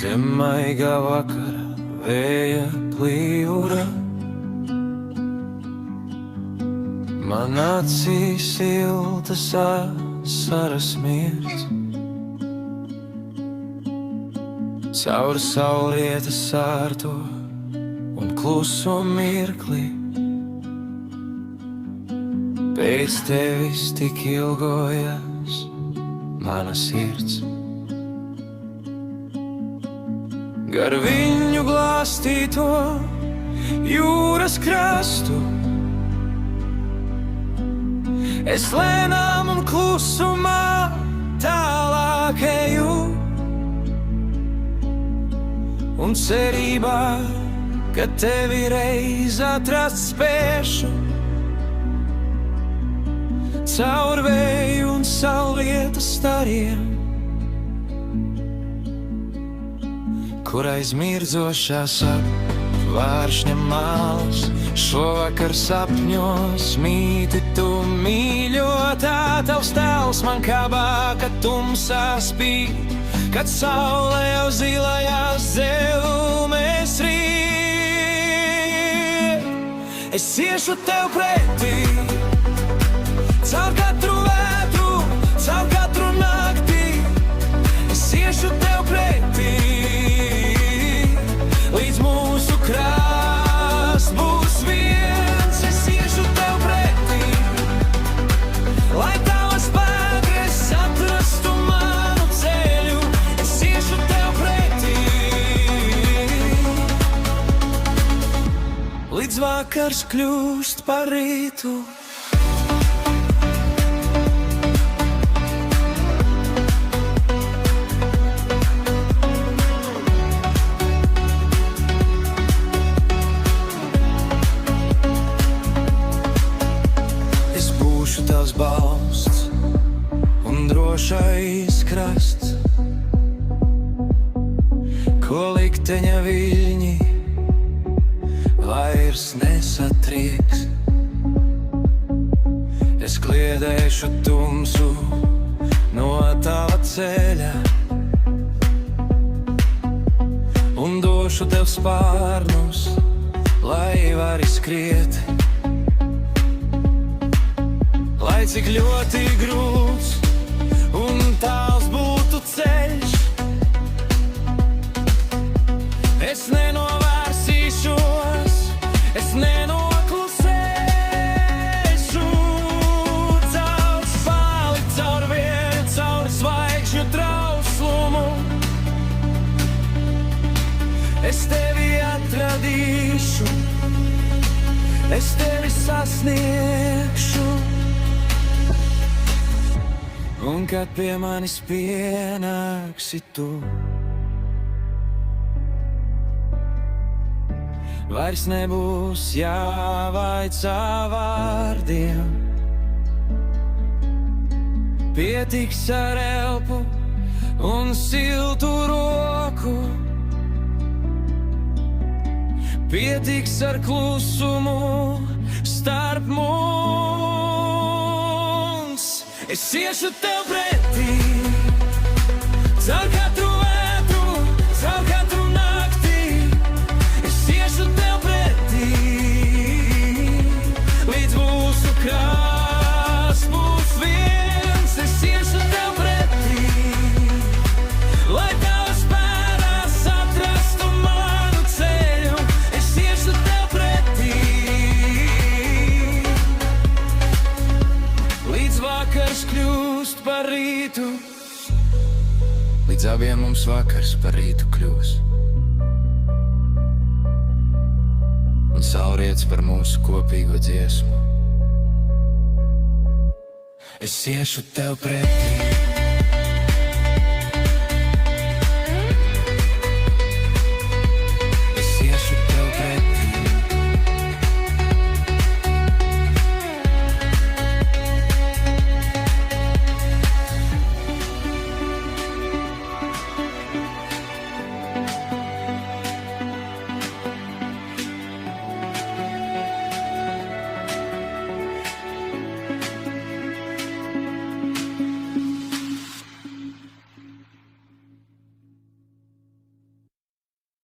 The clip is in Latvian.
Zem maigā vakara vēja plīvura, man acīs siltas asaras mirts. Caur saulrietas sārto un kluso mirkli, pēc tevis tik ilgojas mana sirds. Gar viņu glāstīto jūras krastu es lēnām un klusumā tālāk eju, un cerībā, ka tevi reiz atrast spēšu. Caur vēju un saulrietas stariem, kur aiz mirdzošās apvāršņa malas šovakar sapņos mīti tu mīļotā. Tavs tēls man kabā, kad tumsā spīd, kad saule jau zilajās zelmēs rīt. Es iešu tev pretī, caur katru vētru, caur katru naktī. Es iešu tev pretī, līdz mūsu krāsts būs viens. Es iešu tev pretī, lai tavas pēdas atrastu manu ceļu. Es iešu tev pretī, līdz vakars kļūst par rītu. Tavs balsts un drošais krasts, ko likteņa viļņi vairs nesatrieks. Es kliedēšu tumsu no tava ceļa un došu tev spārnus, lai vari skriet. Lai cik ļoti grūts un tāls būtu ceļš, es nenovērsīšos, es nenoklusēšu. Caur spāli, caur vienu, caur zvaigžņu trauslumu es tevi atradīšu, es tevi sasniegšu. Un kad pie manis pienāksi tu, vairs nebūs jāvaicā vārdiem. Pietiks ar elpu un siltu roku, pietiks ar klusumu starp mums. Es iešu tev pretī, caur katru vētru, caur katru naktī. Es iešu tev pretī, līdz mūsu krāsts būs viens. Es iešu tev pretī, lai tavas pēdas atrastu manu ceļu. Es iešu tev pretī, līdz vakars kļūst par rītu. Līdz abiem mums vakars par rītu kļūs, un saulriets par mūsu kopīgo dziesmu. Es iešu tev pretī.